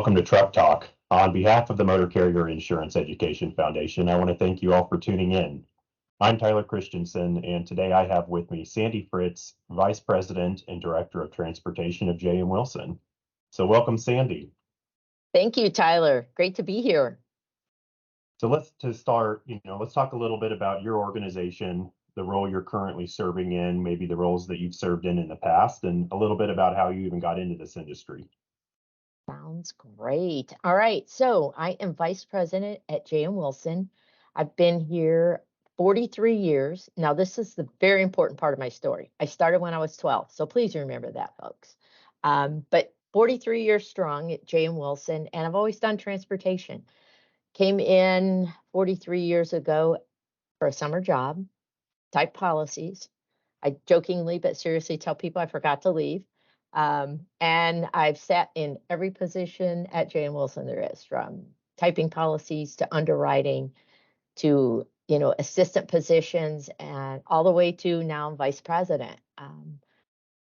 welcome to Truck Talk. On behalf of the Motor Carrier Insurance Education Foundation, I want to thank you all for tuning in. I'm Tyler Christensen, and today I have with me Sandi Fritz, Vice President and Director of Transportation of J.M. Wilson. So welcome, Sandi. Thank you, Tyler. Great to be here. So let's talk a little bit about your organization, the role you're currently serving in, maybe the roles that you've served in the past, and a little bit about how you even got into this industry. Sounds great. All right. So I am Vice President at J.M. Wilson. I've been here 43 years. Now, this is the very important part of my story. I started when I was 12. So please remember that, folks. But 43 years strong at J.M. Wilson, and I've always done transportation. Came in 43 years ago for a summer job, type policies. I jokingly but seriously tell people I forgot to leave. And I've sat in every position at J.M. Wilson there is, from typing policies to underwriting to, assistant positions and all the way to now vice president.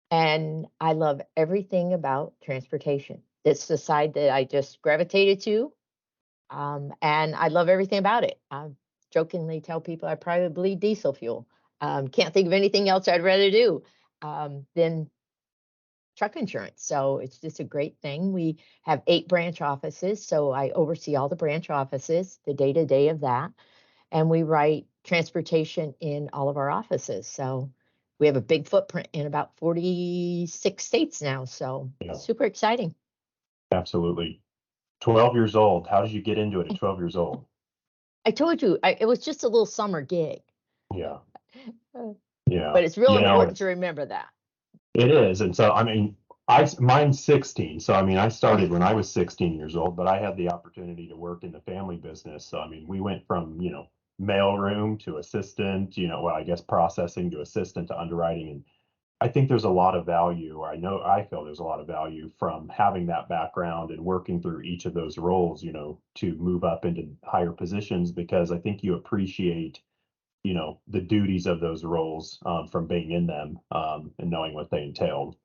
And I love everything about transportation. It's the side that I just gravitated to. And I love everything about it. I jokingly tell people I probably bleed diesel fuel. Can't think of anything else I'd rather do than truck insurance. So it's just a great thing. We have 8 branch offices. So I oversee all the branch offices, the day-to-day of that. And we write transportation in all of our offices. So we have a big footprint in about 46 states now. So Super exciting. Absolutely. 12 years old. How did you get into it at 12 years old? I told you, it was just a little summer gig. Yeah. But it's really important to remember that. It is. And so, mine's 16. So, I started when I was 16 years old, but I had the opportunity to work in the family business. So, we went from, mailroom to assistant, processing to assistant to underwriting. And I think there's a lot of value, or I feel there's a lot of value from having that background and working through each of those roles, to move up into higher positions, because I think you appreciate the duties of those roles from being in them and knowing what they entailed.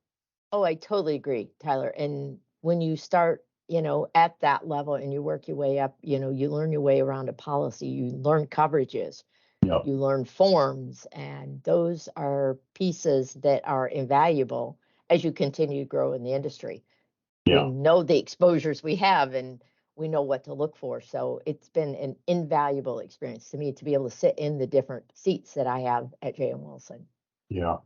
Oh, I totally agree, Tyler. And when you start, at that level and you work your way up, you learn your way around a policy, you learn coverages, Yep. you learn forms, and those are pieces that are invaluable as you continue to grow in the industry. Yeah. We know the exposures we have and we know what to look for. So it's been an invaluable experience to me to be able to sit in the different seats that I have at J.M. Wilson. Yeah.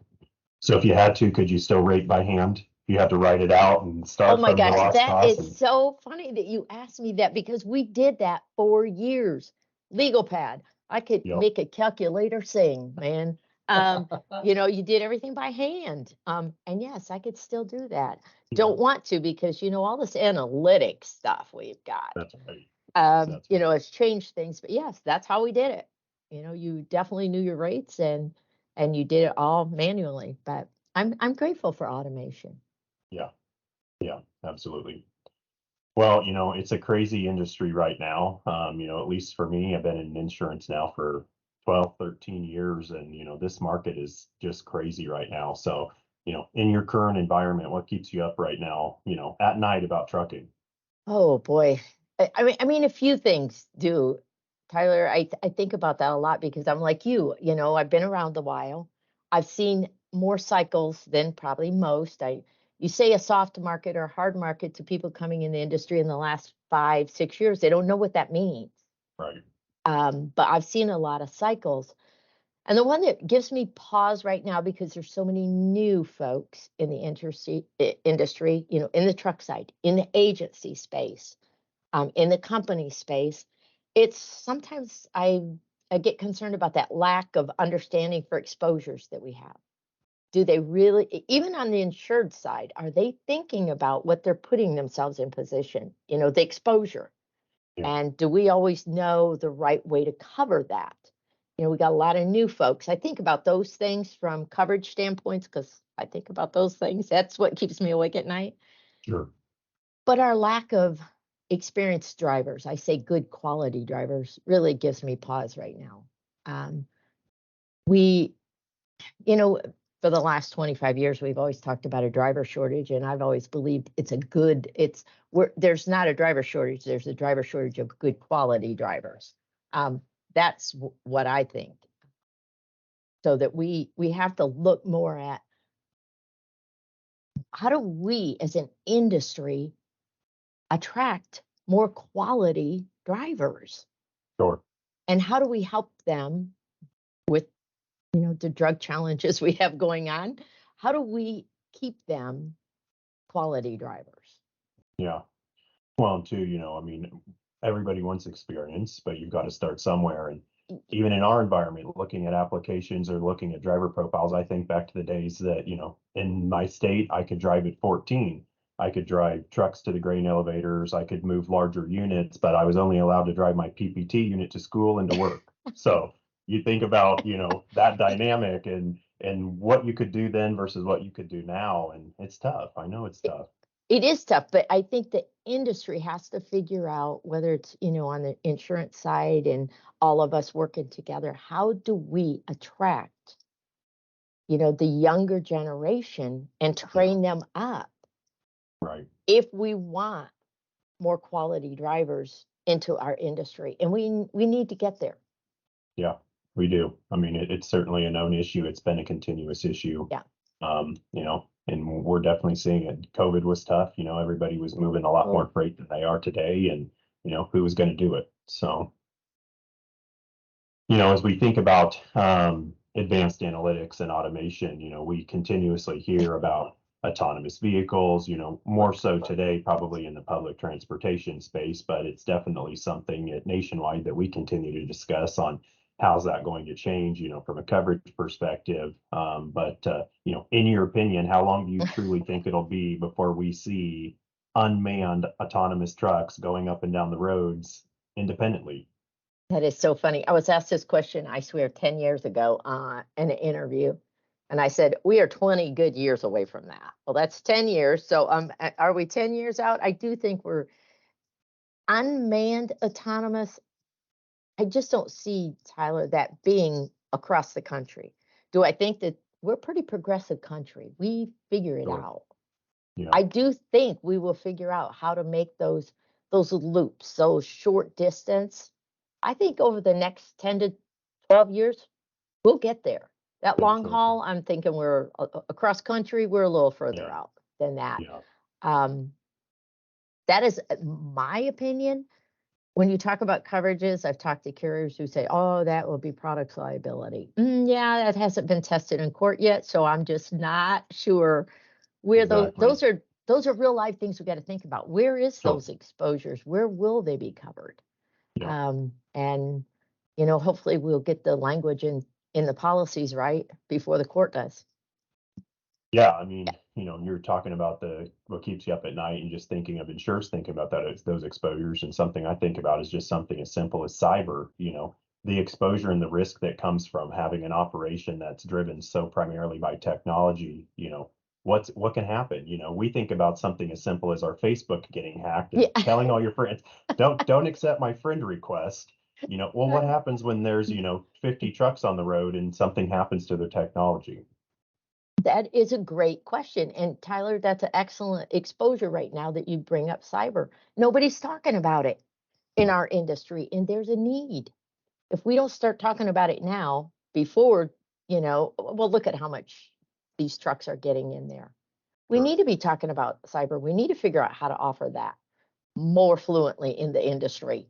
So if you had to, could you still rate by hand? You have to write it out and start. Oh my gosh, that is so funny that you asked me that, because we did that for years. Legal pad. I could make a calculator sing, man. You did everything by hand. And yes, I could still do that. Don't want to, because all this analytic stuff we've got. That's right. It's changed things, but yes, that's how we did it. You definitely knew your rates and you did it all manually, but I'm grateful for automation. Yeah, absolutely. Well, it's a crazy industry right now. At least for me, I've been in insurance now for 12, 13 years, and this market is just crazy right now. So, in your current environment, what keeps you up right now, at night about trucking? Oh boy. I mean, a few things do, Tyler. I think about that a lot, because I'm like you, I've been around a while. I've seen more cycles than probably most. You say a soft market or hard market to people coming in the industry in the last 5, 6 years, they don't know what that means. Right. But I've seen a lot of cycles. And the one that gives me pause right now, because there's so many new folks in the industry, in the truck side, in the agency space, in the company space, it's sometimes I get concerned about that lack of understanding for exposures that we have. Do they really, even on the insured side, are they thinking about what they're putting themselves in position, the exposure? Yeah. And do we always know the right way to cover that? We got a lot of new folks. I think about those things from coverage standpoints, because I think about those things. That's what keeps me awake at night. Sure. But our lack of experienced drivers, I say good quality drivers, really gives me pause right now. We, for the last 25 years, we've always talked about a driver shortage, and I've always believed there's not a driver shortage, there's a driver shortage of good quality drivers. That's what I think. So that we have to look more at how do we as an industry attract more quality drivers? Sure. And how do we help them with, the drug challenges we have going on? How do we keep them quality drivers? Yeah. Well, and too, I mean, everybody wants experience, but you've got to start somewhere. And even in our environment, looking at applications or looking at driver profiles, I think back to the days that, in my state, I could drive at 14. I could drive trucks to the grain elevators. I could move larger units, but I was only allowed to drive my PPT unit to school and to work. So you think about, that dynamic and what you could do then versus what you could do now. And it's tough. I know it's tough. It is tough, but I think the industry has to figure out, whether it's, on the insurance side and all of us working together, how do we attract, the younger generation and train them up? Right. If we want more quality drivers into our industry, and we need to get there. Yeah, we do. I mean, it's certainly a known issue. It's been a continuous issue. Yeah. And we're definitely seeing it. COVID was tough. Everybody was moving a lot more freight than they are today, and who was going to do it? So, as we think about advanced analytics and automation, we continuously hear about autonomous vehicles, more so today, probably in the public transportation space, but it's definitely something nationwide that we continue to discuss on how's that going to change, from a coverage perspective. But in your opinion, how long do you truly think it'll be before we see unmanned autonomous trucks going up and down the roads independently? That is so funny. I was asked this question, I swear, 10 years ago in an interview. And I said, we are 20 good years away from that. Well, that's 10 years. So are we 10 years out? I do think we're unmanned autonomous. I just don't see, Tyler, that being across the country. Do I think that we're a pretty progressive country? We figure it out. Yeah. I do think we will figure out how to make those loops, those short distance. I think over the next 10 to 12 years, we'll get there. That long haul, I'm thinking we're across country, we're a little further out than that. Yeah. That is my opinion. When you talk about coverages, I've talked to carriers who say, oh, that will be product liability. Yeah, that hasn't been tested in court yet, so I'm just not sure where those are real life things we got to think about. Where is those exposures? Where will they be covered? Yeah. And hopefully we'll get the language in the policies right before the court does. Yeah, I mean, you're talking about what keeps you up at night and just thinking of insurers, thinking about those exposures. And something I think about is just something as simple as cyber, the exposure and the risk that comes from having an operation that's driven so primarily by technology. What can happen? We think about something as simple as our Facebook getting hacked and telling all your friends, don't accept my friend request. Well, what happens when there's, 50 trucks on the road and something happens to their technology? That is a great question. And Tyler, that's an excellent exposure right now that you bring up cyber. Nobody's talking about it in our industry, and there's a need. If we don't start talking about it now, before, well, look at how much these trucks are getting in there. We need to be talking about cyber. We need to figure out how to offer that more fluently in the industry,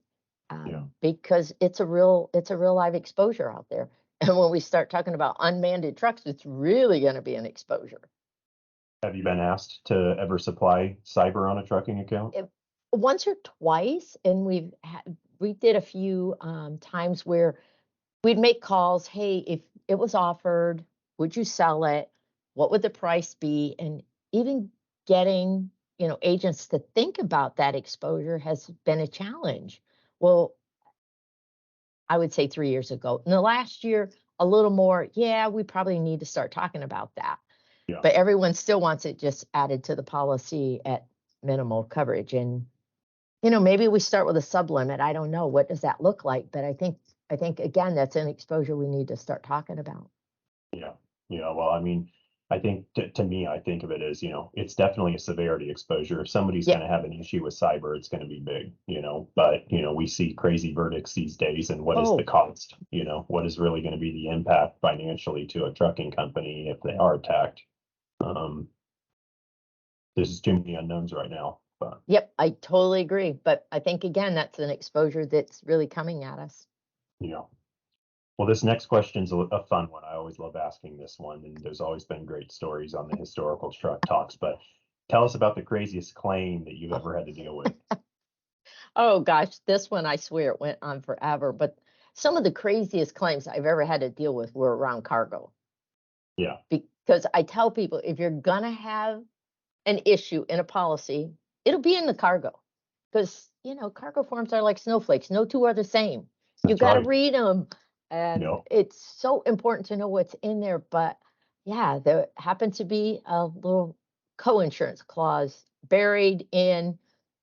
because it's a real live exposure out there. And when we start talking about unmanned trucks, it's really going to be an exposure. Have you been asked to ever supply cyber on a trucking account? Once or twice, and we did a few times where we'd make calls. Hey, if it was offered, would you sell it? What would the price be? And even getting agents to think about that exposure has been a challenge. Well, I would say 3 years ago. In the last year, a little more, we probably need to start talking about that. Yeah. But everyone still wants it just added to the policy at minimal coverage. And, maybe we start with a sublimit. I don't know. What does that look like? But I think again, that's an exposure we need to start talking about. Yeah. Yeah. Well, I mean, I think to me, I think of it as, it's definitely a severity exposure. If somebody's Yeah. going to have an issue with cyber, it's going to be big, but, we see crazy verdicts these days. And what is the Oh, cost? What is really going to be the impact financially to a trucking company if they are attacked? Um, there's too many unknowns right now, but yep, I totally agree. But I think, again, that's an exposure that's really coming at us. Well, this next question's a fun one. I always love asking this one, and there's always been great stories on the historical truck talks. But tell us about the craziest claim that you've ever had to deal with. Oh gosh, this one, I swear it went on forever. But some of the craziest claims I've ever had to deal with were around cargo. Yeah. Because I tell people, if you're gonna have an issue in a policy, it'll be in the cargo. Because cargo forms are like snowflakes. No two are the same. You That's got to right. read them, and No. it's so important to know what's in there. But yeah, there happened to be a little co-insurance clause buried in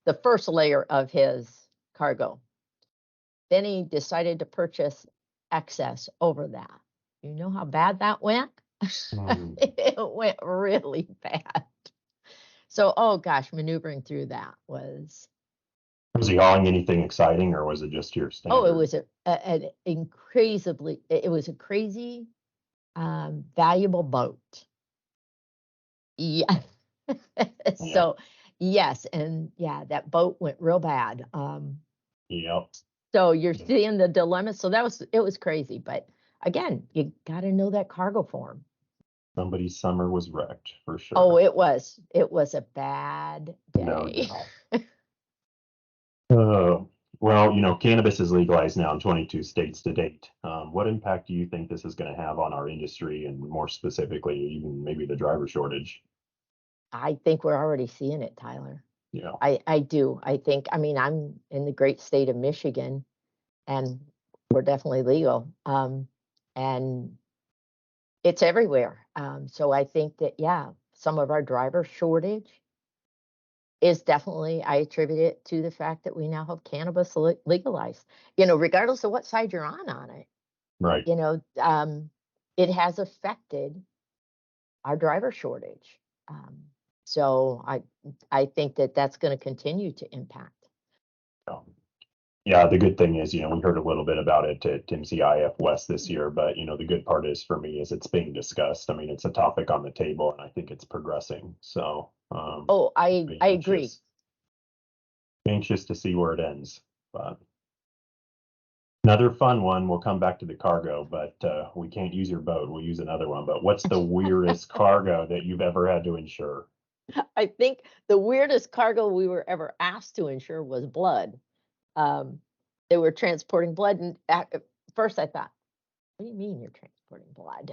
the first layer of his cargo. Then he decided to purchase excess over that. You know how bad that went? Mm. It went really bad. So, oh gosh, maneuvering through that was, Was he hauling anything exciting, or was it just your oh, it standard? was an incredibly, it was a crazy, valuable boat. Yeah. Yeah. So, yes. And yeah, that boat went real bad. Yep. So you're seeing the dilemma. So it was crazy. But again, you got to know that cargo form. Somebody's summer was wrecked for Oh, sure. it was a bad No day. doubt. Well, cannabis is legalized now in 22 states to date. What impact do you think this is going to have on our industry, and more specifically, even maybe the driver shortage? I think we're already seeing it, Tyler. Yeah. I do. I think, I mean, I'm in the great state of Michigan, and we're definitely legal. And it's everywhere. So I think that, yeah, some of our driver shortage is definitely, I attribute it to the fact that we now have cannabis legalized, regardless of what side you're on it, Right. you know, um, it has affected our driver shortage. Um, so I think that that's going to continue to impact. Yeah. Yeah, the good thing is, we heard a little bit about it at MCIEF West this year, but the good part is for me is it's being discussed. I mean, it's a topic on the table, and I think it's progressing. So, Oh, be I agree. anxious to see where it ends. But another fun one, we'll come back to the cargo, but we can't use your boat. We'll use another one. But what's the weirdest cargo that you've ever had to insure? I think the weirdest cargo we were ever asked to insure was blood. Um, they were transporting blood, and at first I thought, "What do you mean you're transporting blood?"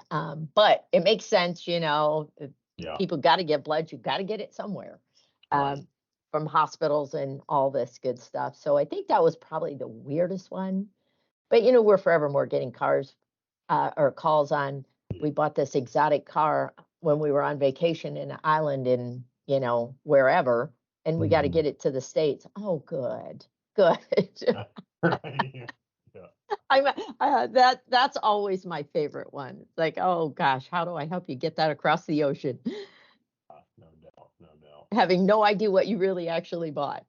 But it makes sense, if Yeah, people got to get blood, you got to get it somewhere, right. um, from hospitals and all this good stuff. So I think that was probably the weirdest one. But we're forevermore getting cars, or calls on. We bought this exotic car when we were on vacation in an island in, wherever, and we got to Mhm. get it to the States. Oh, good, good. Right. Yeah. I'm that's always my favorite one. It's like, oh gosh, how do I help you get that across the ocean? No doubt, no doubt. Having no idea what you really actually bought.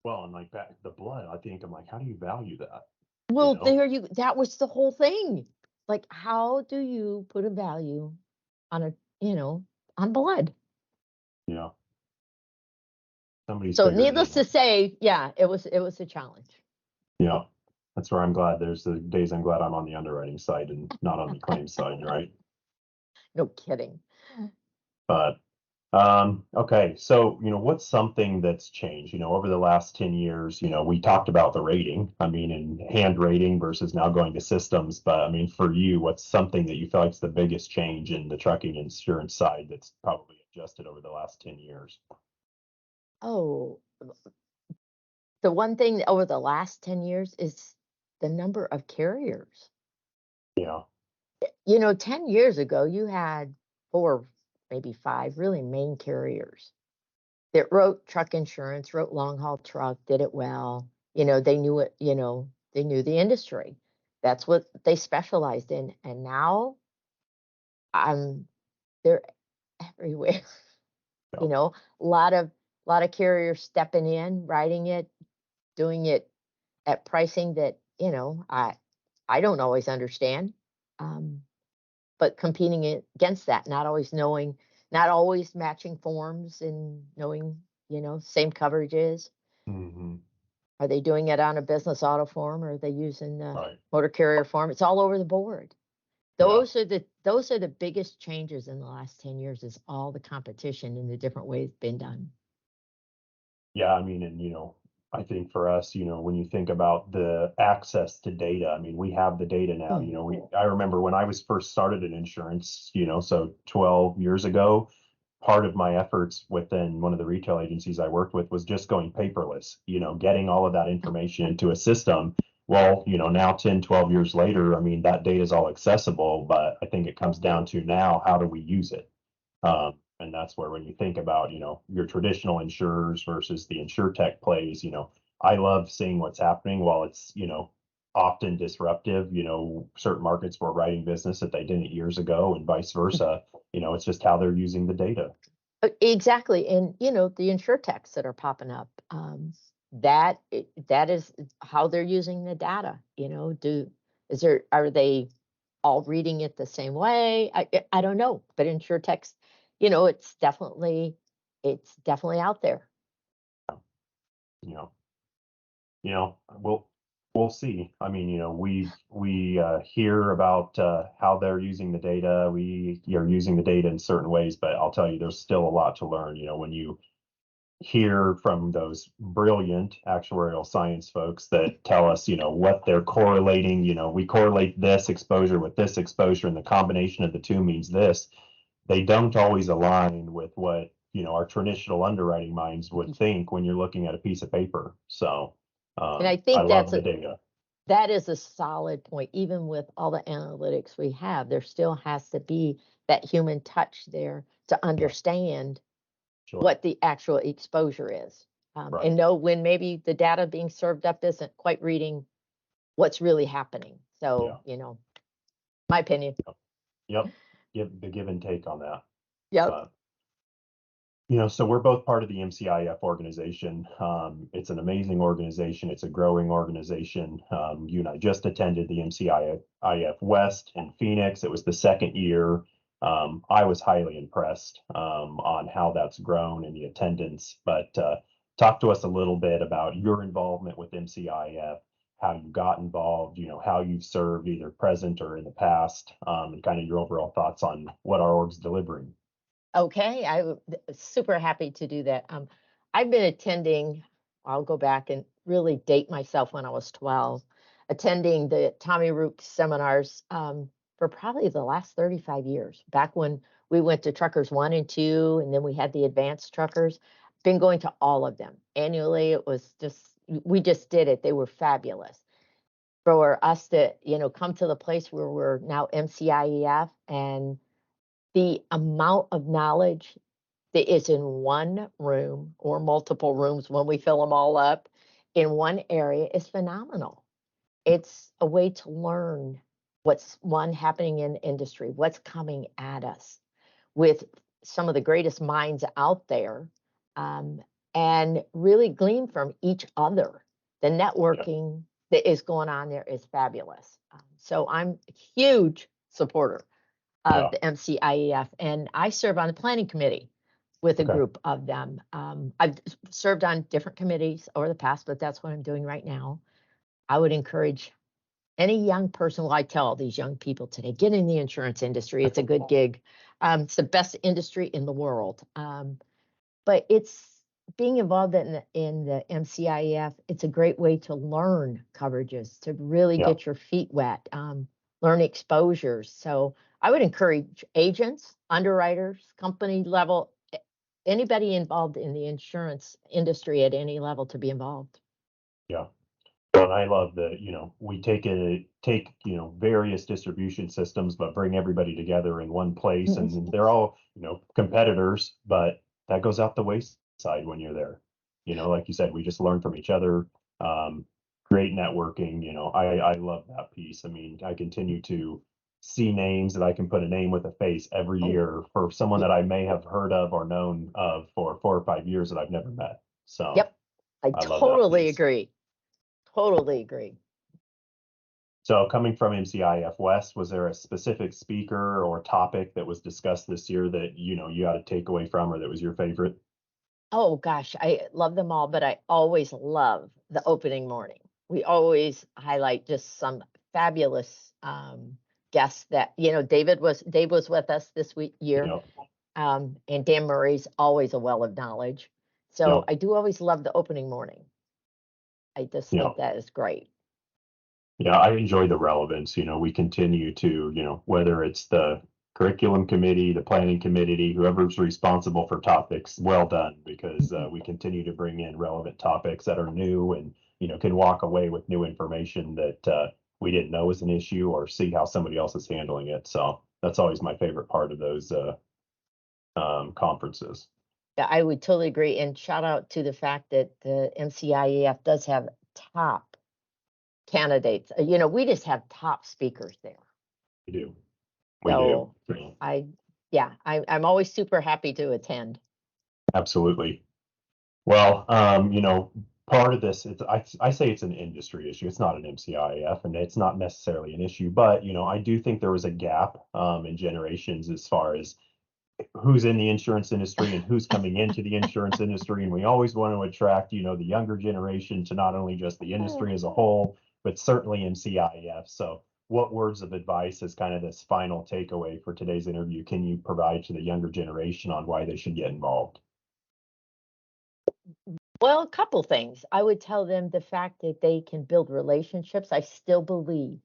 Well, and like that, the blood, I'm like, how do you value that? You Well, know? that was the whole thing. Like, how do you put a value on on blood? Yeah. Somebody's So figured it needless to out. say, yeah, it was a challenge. Yeah. That's where I'm glad. There's the days I'm glad I'm on the underwriting side and not on the claims side, right? No kidding. But okay, so what's something that's changed? Over the last 10 years, we talked about the rating. I mean, in hand rating versus now going to systems. But I mean, for you, what's something that you feel like is the biggest change in the trucking insurance side that's probably adjusted over the last 10 years? Oh, the one thing over the last 10 years is the number of carriers. Yeah. 10 years ago, you had four, maybe five really main carriers that wrote truck insurance, wrote long haul truck, did it well. They knew it, they knew the industry. That's what they specialized in. And now they're everywhere. Yeah. You know, a lot of carriers stepping in, writing it, doing it at pricing that, I don't always understand. Um, but competing against that, not always knowing, not always matching forms and knowing, same coverages. Hmm. Are they doing it on a business auto form, or are they using the Right. motor carrier form? It's all over the board. Yeah. Those are the biggest changes in the last 10 years, is all the competition and the different ways it's been done. Yeah, I mean, and I think for us, when you think about the access to data, I mean, we have the data now. I remember when I was first started in insurance, so 12 years ago, part of my efforts within one of the retail agencies I worked with was just going paperless, getting all of that information into a system. Well, now 10, 12 years later, I mean, that data is all accessible, but I think it comes down to now, how do we use it? And that's where, when you think about, your traditional insurers versus the insurtech plays, I love seeing what's happening. While it's, often disruptive, certain markets were writing business that they didn't years ago, and vice versa. It's just how they're using the data. Exactly. And, the insurtechs that are popping up, that is how they're using the data. Are they all reading it the same way? I don't know, but insurtechs, it's definitely out there. You know, we'll see. I mean, we hear about how they're using the data. We are using the data in certain ways, but I'll tell you, there's still a lot to learn. When you hear from those brilliant actuarial science folks that tell us, what they're correlating, we correlate this exposure with this exposure, and the combination of the two means this. They don't always align with what, our traditional underwriting minds would think when you're looking at a piece of paper. So And I I think love the data. that is a solid point. Even with all the analytics we have, there still has to be that human touch there to Yeah, understand sure. what the actual exposure is, Right. and know when maybe the data being served up isn't quite reading what's really happening. Yeah. So, my opinion. Yep. Give and take on that. Yep. But so we're both part of the MCIEF organization. It's an amazing organization. It's a growing organization. You and I just attended the MCIEF West in Phoenix. It was the second year. I was highly impressed on how that's grown and the attendance. But talk to us a little bit about your involvement with MCIEF, how you got involved, how you've served either present or in the past, and kind of your overall thoughts on what our org's delivering. Okay, super happy to do that. I've been attending, I'll go back and really date myself when I was 12, attending the Tommy Ruke seminars for probably the last 35 years. Back when we went to Truckers 1 and 2, and then we had the advanced truckers. Been going to all of them annually. We just did it. They were fabulous. For us to, come to the place where we're now MCIEF, and the amount of knowledge that is in one room or multiple rooms when we fill them all up in one area is phenomenal. It's a way to learn what's happening in the industry, what's coming at us with some of the greatest minds out there, um, and really glean from each other. The Yeah. networking that is going on there is fabulous. So I'm a huge supporter of Yeah. the MCIEF, and I serve on the planning committee with a Okay. group of them. I've served on different committees over the past, but that's what I'm doing right now. I would encourage any young person, well, I tell all these young people today, get in the insurance industry. It's a good gig. It's the best industry in the world. But it's being involved in the MCIEF. It's a great way to learn coverages, to really Yeah. get your feet wet, learn exposures. So I would encourage agents, underwriters, company level, anybody involved in the insurance industry at any level to be involved. Yeah. Well, and I love that, we take, various distribution systems, but bring everybody together in one place, Mm. and they're all, competitors, but that goes out the wayside when you're there. Like you said, we just learn from each other. Um, Great networking, I love that piece. I mean, I continue to see names that I can put a name with a face every year for someone that I may have heard of or known of for 4 or 5 years that I've never met. So Yep. I I love that totally piece. agree. Totally agree. So coming from MCIEF West, was there a specific speaker or topic that was discussed this year that, you got to take away from or that was your favorite? Oh gosh, I love them all, but I always love the opening morning. We always highlight just some fabulous guests that, Dave was with us this year. Yep. And Dan Murray's always a well of knowledge. So Yep. I do always love the opening morning. I just Yep. think that is great. Yeah, I enjoy the relevance. We continue to, whether it's the curriculum committee, the planning committee, whoever's responsible for topics, well done, because we continue to bring in relevant topics that are new and, can walk away with new information that we didn't know was an issue or see how somebody else is handling it. So that's always my favorite part of those conferences. Yeah, I would totally agree. And shout out to the fact that the MCIEF does have top candidates. We just have top speakers there. We do. We So do. I'm always super happy to attend. Absolutely. Well, part of this, I say it's an industry issue. It's not an MCIF, and it's not necessarily an issue. But I do think there was a gap in generations as far as who's in the insurance industry and who's coming into the insurance industry. And we always want to attract, the younger generation to not only just the industry as a whole, but certainly MCIF. So, what words of advice as kind of this final takeaway for today's interview can you provide to the younger generation on why they should get involved? Well, a couple things. I would tell them the fact that they can build relationships. I still believe,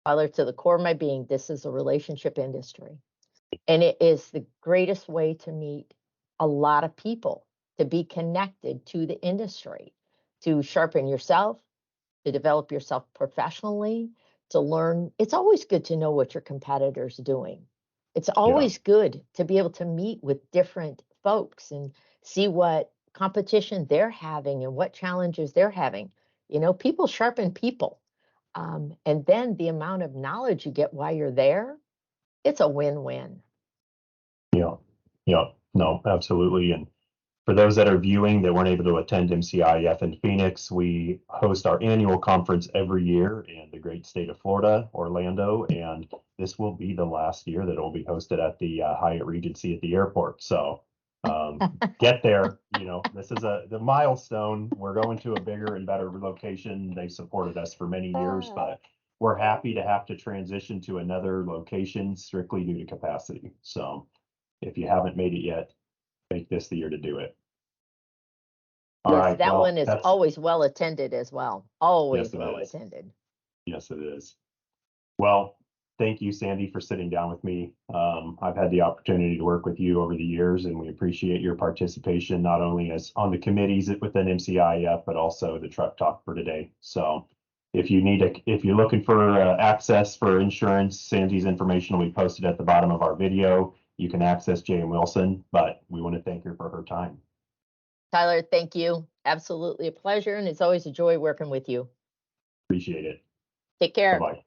Tyler, to the core of my being, this is a relationship industry. And it is the greatest way to meet a lot of people, to be connected to the industry, to sharpen yourself, to develop yourself professionally, to learn. It's always good to know what your competitor's doing. It's always good to be able to meet with different folks and see what competition they're having and what challenges they're having. People sharpen people. And then the amount of knowledge you get while you're there, it's a win-win. Yeah. Yeah. No, absolutely. And for those that are viewing that weren't able to attend MCIF in Phoenix, we host our annual conference every year in the great state of Florida, Orlando, and this will be the last year that it will be hosted at the Hyatt Regency at the airport. So get there. This is the milestone. We're going to a bigger and better location. They've supported us for many years, but we're happy to have to transition to another location strictly due to capacity. So if you haven't made it yet, make this the year to do it. All Yes, right. that Well, one is always well attended as well. Always Yes, it well is. attended. Yes, it is. Well, thank you, Sandi, for sitting down with me. I've had the opportunity to work with you over the years, and we appreciate your participation, not only as on the committees within MCIEF, but also the Truck Talk for today. So if you're looking for access for insurance, Sandi's information will be posted at the bottom of our video. You can access J.M. Wilson, but we want to thank her for her time. Tyler, thank you. Absolutely a pleasure, and it's always a joy working with you. Appreciate it. Take care. Bye-bye.